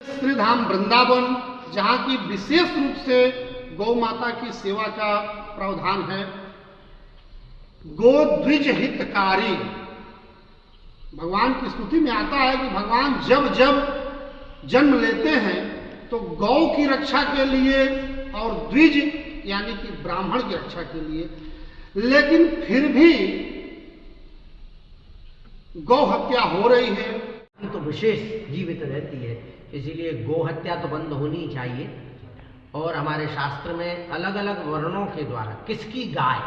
श्रीधाम वृंदावन, जहाँ की विशेष रूप से गौ माता की सेवा का प्रावधान है। गो द्विज हितकारी, भगवान की स्तुति में आता है कि भगवान जब जब जन्म लेते हैं तो गौ की रक्षा के लिए और द्विज यानी कि ब्राह्मण की रक्षा के लिए, लेकिन फिर भी गौ हत्या हो रही है। तो विशेष जीवित रहती है, इसीलिए गौ हत्या तो बंद होनी चाहिए। और हमारे शास्त्र में अलग अलग वर्णों के द्वारा किसकी गाय,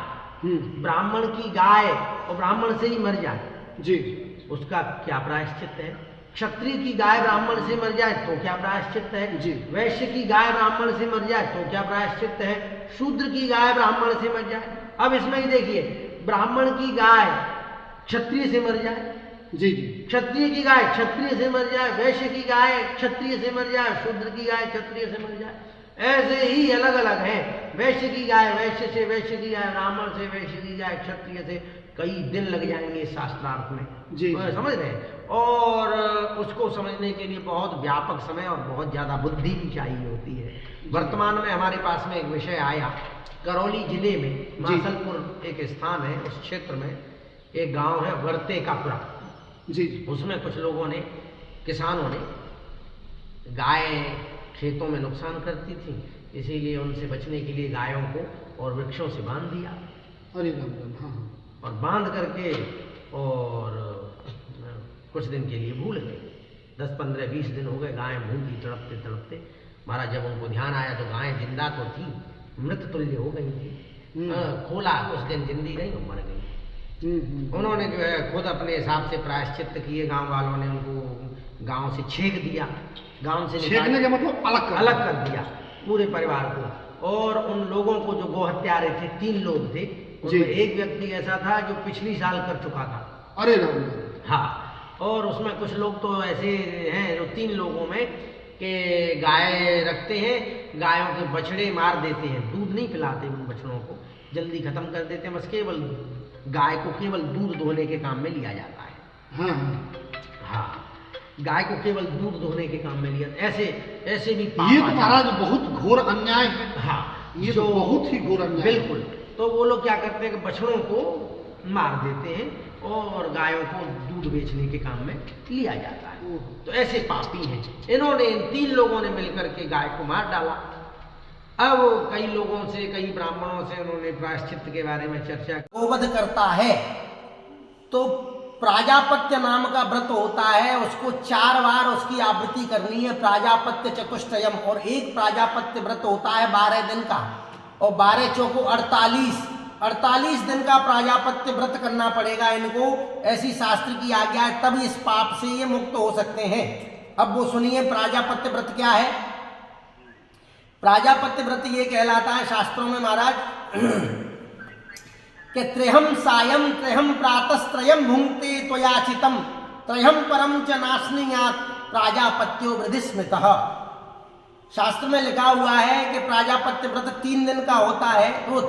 ब्राह्मण की गाय और ब्राह्मण से ही मर जाए जी, उसका क्या प्रायश्चित है। क्षत्रिय की गाय ब्राह्मण से मर जाए तो क्या प्रायश्चित है जी। वैश्य की गाय ब्राह्मण से मर जाए तो क्या प्रायश्चित है। शूद्र की गाय ब्राह्मण से मर जाए। अब इसमें ही देखिए, ब्राह्मण की गाय क्षत्रिय से मर जाए जी जी, क्षत्रिय की गाय क्षत्रिय से मर जाए, वैश्य की गाय क्षत्रिय से मर जाए, शूद्र की गाय क्षत्रिय से मर जाए। ऐसे ही अलग अलग है। वैश्य की गाय वैश्य से, वैश्य की गाय ब्राह्मण से, वैश्य की गाय क्षत्रिय से। कई दिन लग जाएंगे इस शास्त्रार्थ में जी, तो समझ रहे हैं। और उसको समझने के लिए बहुत व्यापक समय और बहुत ज्यादा बुद्धि भी चाहिए होती है। वर्तमान में हमारे पास में एक विषय आया, करौली जिले में मासलपुर एक स्थान है, उस क्षेत्र में एक गांव है वर्ते का पुरा जी। उसमें कुछ लोगों ने, किसानों ने, गाय खेतों में नुकसान करती थी, इसीलिए उनसे बचने के लिए गायों को और वृक्षों से बांध दिया। अरे राम राम, हाँ हाँ। और बांध करके और कुछ दिन के लिए भूल गए। 10, 15, 20 दिन हो गए, गायें भूखी तड़पते तड़पते। महाराज जब उनको ध्यान आया तो गायें जिंदा तो थी, मृत तुल्य हो गई थी। खोला, कुछ दिन जिंदी रही और मर गई। उन्होंने जो है खुद अपने हिसाब से प्रायश्चित किए, गांव वालों ने उनको गांव से छेक दिया, गांव से छेकने का मतलब अलग कर दिया पूरे परिवार को। और उन लोगों को जो गो हत्यारे थे, 3 लोग थे, उसमें एक व्यक्ति ऐसा था जो पिछली साल कर चुका था। अरे राम, हाँ। और उसमें कुछ लोग तो ऐसे हैं जो 3 लोगों में कि गाय रखते हैं, गायों के बछड़े मार देते हैं, दूध नहीं पिलाते उन बछड़ों को, जल्दी खत्म कर देते हैं, बस केवल गाय को केवल दूध दोहने के काम में लिया जाता है। हाँ, गाय को केवल दूध दोहने के काम में लिया। ऐसे भी ये तो महाराज बहुत घोर अन्याय है। हाँ, ये तो बहुत ही घोर अन्याय। बिल्कुल। तो वो लोग क्या करते हैं कि बछड़ों को मार देते हैं और गायों को दूध बेचने के काम में लिया जाता है। तो ऐसे पापी हैं। इन्होंने, इन 3 लोगों ने मिलकर के गाय को मार डाला। अब कई लोगों से, कई ब्राह्मणों से उन्होंने प्रायश्चित के बारे में चर्चा। गोवध करता है तो प्राजापत्य नाम का व्रत होता है, उसको 4 बार उसकी आवृत्ति करनी है, प्राजापत्य चतुष्टयम। और एक प्राजापत्य व्रत होता है 12 दिन का, और 12 चौको 48 दिन का प्राजापत्य व्रत करना पड़ेगा इनको। ऐसी शास्त्र की आज्ञा है, तब इस पाप से ये मुक्त हो सकते हैं। अब वो सुनिए, प्राजापत्य व्रत क्या है। प्राजापत्य व्रत ये कहलाता है शास्त्रों में महाराज कि त्र्यहम सायं त्र्यहम प्रातस्त्रयम भुंक्ते त्वयाचितम त्रयम परम च नाशनीयात् प्राजापत्यो वृद्धि स्मृतः। शास्त्र में लिखा हुआ है कि प्राजापत्य व्रत 3 दिन का होता है, वो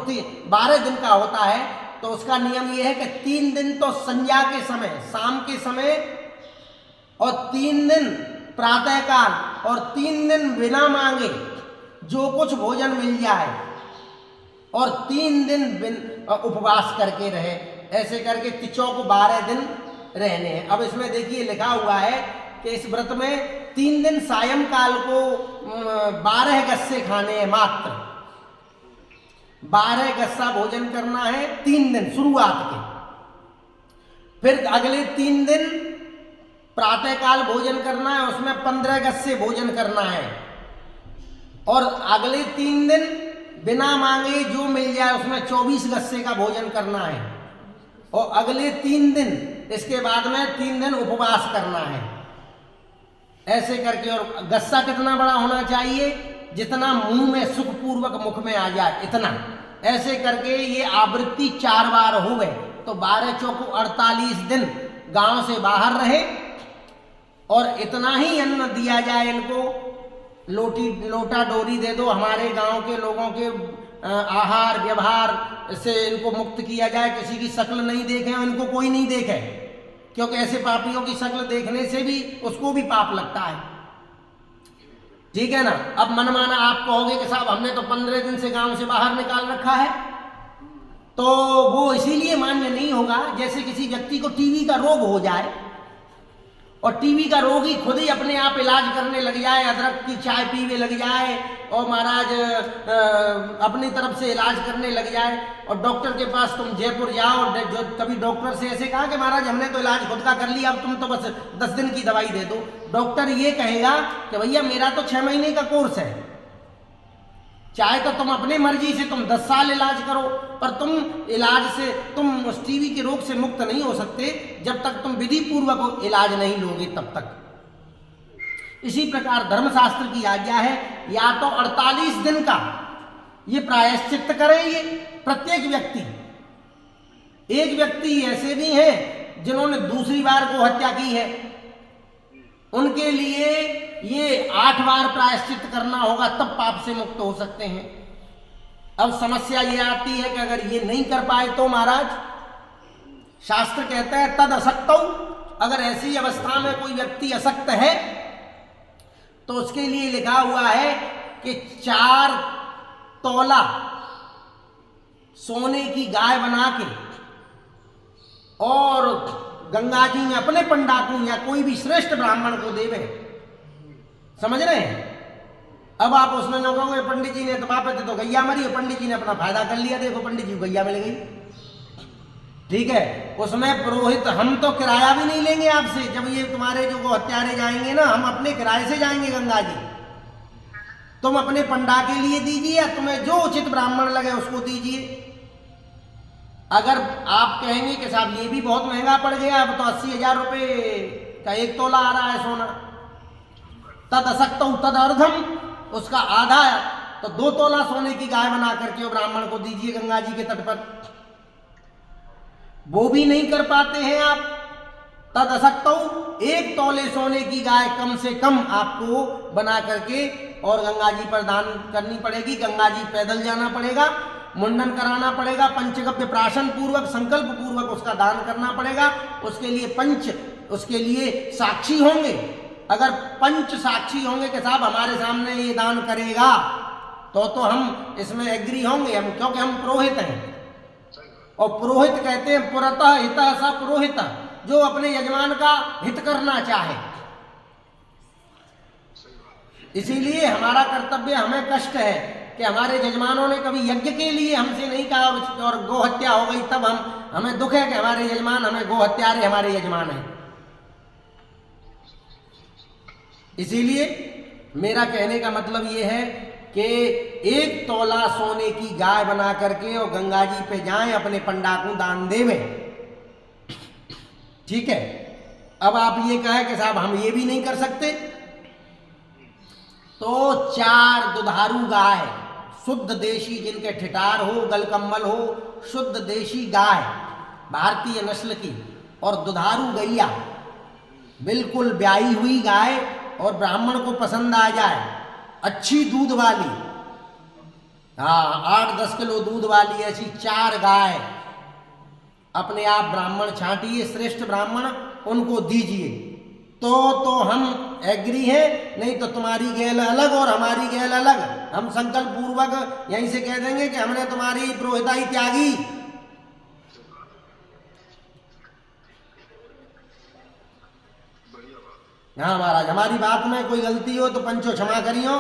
12 दिन का होता है। तो उसका नियम ये है कि 3 दिन तो संध्या के समय, शाम के समय, और 3 दिन प्रातःकाल, और 3 दिन बिना मांगे जो कुछ भोजन मिल जाए, और 3 दिन उपवास करके रहे। ऐसे करके तिचौ को 12 दिन रहने हैं। अब इसमें देखिए लिखा हुआ है कि इस व्रत में 3 दिन सायंकाल को 12 गस्से खाने हैं, मात्र 12 गस्सा भोजन करना है 3 दिन शुरुआत के। फिर अगले 3 दिन प्रातःकाल भोजन करना है, उसमें 15 गस्से भोजन करना है। और अगले 3 दिन बिना मांगे जो मिल जाए उसमें 24 गस्से का भोजन करना है। और अगले 3 दिन, इसके बाद में 3 दिन उपवास करना है। ऐसे करके, और गस्सा कितना बड़ा होना चाहिए, जितना मुंह में सुखपूर्वक मुख में आ जाए, इतना। ऐसे करके ये आवृत्ति 4 बार हो गए तो 12 चौको 48 दिन गांव से बाहर रहे, और इतना ही अन्न दिया जाए इनको। लोटा डोरी दे दो, हमारे गांव के लोगों के आहार व्यवहार से इनको मुक्त किया जाए। किसी की शक्ल नहीं देखें, इनको कोई नहीं देखे, क्योंकि ऐसे पापियों की शक्ल देखने से भी उसको भी पाप लगता है। ठीक है ना। अब मनमाना आप कहोगे कि साहब हमने तो 15 दिन से गांव से बाहर निकाल रखा है, तो वो इसीलिए मान्य नहीं होगा जैसे किसी व्यक्ति को टीबी का रोग हो जाए और टीबी का रोगी खुद ही अपने आप इलाज करने लग जाए, अदरक की चाय पीने लग जाए और महाराज अपनी तरफ से इलाज करने लग जाए, और डॉक्टर के पास तुम जयपुर जाओ, जो कभी डॉक्टर से ऐसे कहा कि महाराज हमने तो इलाज खुद का कर लिया, अब तुम तो बस 10 दिन की दवाई दे दो, डॉक्टर ये कहेगा कि भैया मेरा तो 6 महीने का कोर्स है, चाहे तो तुम अपनी मर्जी से तुम 10 साल इलाज करो, पर तुम इलाज से तुम उस टीबी के रोग से मुक्त नहीं हो सकते जब तक तुम विधि पूर्वक इलाज नहीं लोगे तब तक। इसी प्रकार धर्मशास्त्र की आज्ञा है या तो 48 दिन का ये प्रायश्चित करें ये प्रत्येक व्यक्ति। एक व्यक्ति ऐसे भी हैं जिन्होंने दूसरी बार को हत्या की है, उनके लिए ये 8 बार प्रायश्चित करना होगा, तब पाप से मुक्त हो सकते हैं। अब समस्या ये आती है कि अगर ये नहीं कर पाए तो महाराज शास्त्र कहता है तद असक्तौ, अगर ऐसी अवस्था में कोई व्यक्ति असक्त है तो उसके लिए लिखा हुआ है कि 4 तोला सोने की गाय बना के और गंगा जी में अपने पंडाकों या कोई भी श्रेष्ठ ब्राह्मण को देवे। समझ रहे हैं? अब आप उसमें न कहोगे पंडित जी ने तो बापे थे तो गैया मरी, पंडित जी ने अपना फायदा कर लिया, देखो पंडित जी को गैया मिल गई। ठीक है, उसमें पुरोहित हम तो किराया भी नहीं लेंगे आपसे, जब ये तुम्हारे जो को हत्यारे जाएंगे ना, हम अपने किराए से जाएंगे गंगा जी, तुम अपने पंडा के लिए दीजिए, तुम्हें जो उचित ब्राह्मण लगे उसको दीजिए। अगर आप कहेंगे कि साहब ये भी बहुत महंगा पड़ गया, अब तो 80,000 रुपये का 1 तोला आ रहा है सोना, तद असक्त तद अर्धम, उसका आधा तो 2 तोला सोने की गाय बना करके वो ब्राह्मण को दीजिए गंगा जी के तट पर। वो भी नहीं कर पाते हैं आप, तद असक्त 1 तोले सोने की गाय कम से कम आपको बना करके और गंगा जी पर दान करनी पड़ेगी। गंगा जी पैदल जाना पड़ेगा, मुंडन कराना पड़ेगा, पंचगव्य प्राशन पूर्वक संकल्प पूर्वक उसका दान करना पड़ेगा। उसके लिए पंच उसके लिए साक्षी होंगे। अगर पंच साक्षी होंगे कि साहब हमारे सामने ये दान करेगा तो हम इसमें एग्री होंगे, हम क्योंकि हम पुरोहित हैं। और पुरोहित कहते हैं पुरतः हितः स पुरोहित, जो अपने यजमान का हित करना चाहे। इसीलिए हमारा कर्तव्य, हमें कष्ट है कि हमारे यजमानों ने कभी यज्ञ के लिए हमसे नहीं कहा और गौ हत्या हो गई, तब हमें दुख है कि हमारे यजमान हमें गौ हत्यारे हमारे यजमान हैं। इसीलिए मेरा कहने का मतलब ये है कि 1 तोला सोने की गाय बना करके और गंगा जी पे जाएं, अपने पंडा को दान देवें। ठीक है, अब आप ये कहें कि साहब हम ये भी नहीं कर सकते, तो 4 दुधारू गाय शुद्ध देशी, जिनके ठिठार हो, गलकम्बल हो, शुद्ध देशी गाय भारतीय नस्ल की, और दुधारू गैया, बिल्कुल ब्याही हुई गाय और ब्राह्मण को पसंद आ जाए, अच्छी दूध वाली, हाँ 8-10 किलो दूध वाली, ऐसी 4 गाय अपने आप ब्राह्मण छांटिए, श्रेष्ठ ब्राह्मण उनको दीजिए, तो हम एग्री हैं। नहीं तो तुम्हारी गैल अलग और हमारी गैल अलग, हम संकल्प पूर्वक यहीं से कह देंगे कि हमने तुम्हारी पुरोहिताई त्यागी। हाँ महाराज, हमारी बात में कोई गलती हो तो पंचो क्षमा करियो।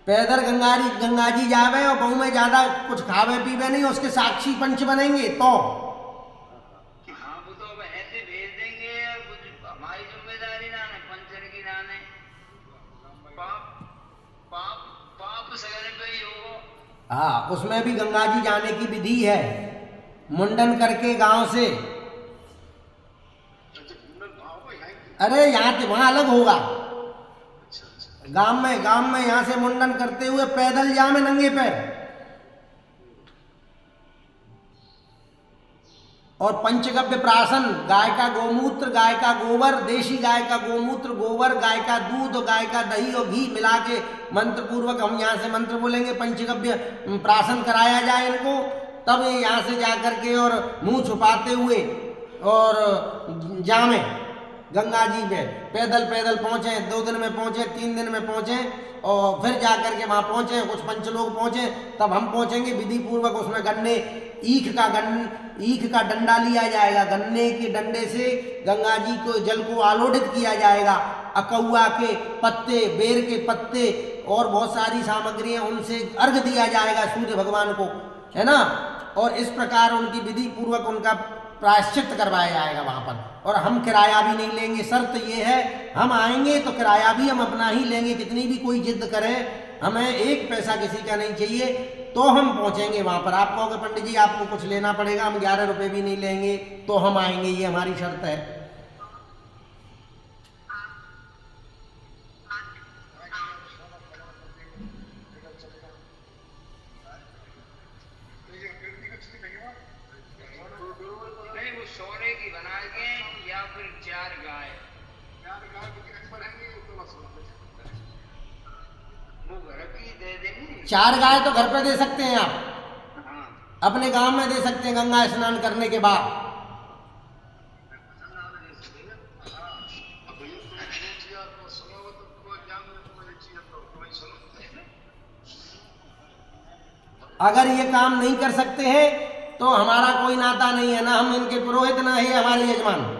पैदल गंगा जी जावे और बहु में ज्यादा कुछ खावे पीवे नहीं, उसके साक्षी पंच बनेंगे तो हाँ, वो तो ऐसे भेज देंगे, हमारी जिम्मेदारी ना है, पंचर की ना है, पाप सगरे पे ही होगा। हाँ, उसमें भी गंगा जी जाने की विधि है, मुंडन करके गांव से। अरे यहाँ से वहां अलग होगा, गांव में यहाँ से मुंडन करते हुए पैदल जामे नंगे पैर, और पंचगव्य प्राशन, गाय का गोमूत्र, गाय का गोबर, देशी गाय का गोमूत्र, गोबर, गाय का दूध, गाय का दही और घी मिला के मंत्र पूर्वक हम यहाँ से मंत्र बोलेंगे, पंचगव्य प्राशन कराया जाए इनको। तब ये यहाँ से जाकर के और मुंह छुपाते हुए और जामे गंगा जी में पैदल पैदल पहुँचे, 2 दिन में पहुँचे, 3 दिन में पहुँचे, और फिर जा कर के वहाँ पहुँचे, कुछ पंच लोग पहुँचे, तब हम पहुँचेंगे विधि पूर्वक। उसमें गन्ने ईख का डंडा लिया जाएगा, गन्ने के डंडे से गंगा जी को जल को आलोडित किया जाएगा। अकौआ के पत्ते, बेर के पत्ते और बहुत सारी सामग्रियाँ, उनसे अर्घ दिया जाएगा सूर्य भगवान को, है ना। और इस प्रकार उनकी विधि पूर्वक उनका प्रायश्चित करवाया जाएगा वहाँ पर। और हम किराया भी नहीं लेंगे, शर्त ये है हम आएंगे तो किराया भी हम अपना ही लेंगे। कितनी भी कोई जिद करे, हमें 1 पैसा किसी का नहीं चाहिए, तो हम पहुँचेंगे वहाँ पर। आप कहोगे पंडित जी आपको कुछ लेना पड़ेगा, हम 11 रुपये भी नहीं लेंगे तो हम आएंगे, ये हमारी शर्त है। नहीं, वो सोने की बना के या फिर 4 गाय, वो घर की दे देंगे। 4 गाय तो घर पे दे सकते हैं आप, हाँ, अपने गांव में दे सकते हैं गंगा स्नान करने के बाद। अगर ये काम नहीं कर सकते हैं तो हमारा कोई नाता नहीं है, ना हम इनके पुरोहित ना है हमारे यजमान।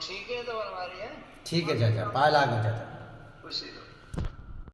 ठीक है, तो हमारी है। ठीक है चाचा, पाए लागो चाचा। खुशी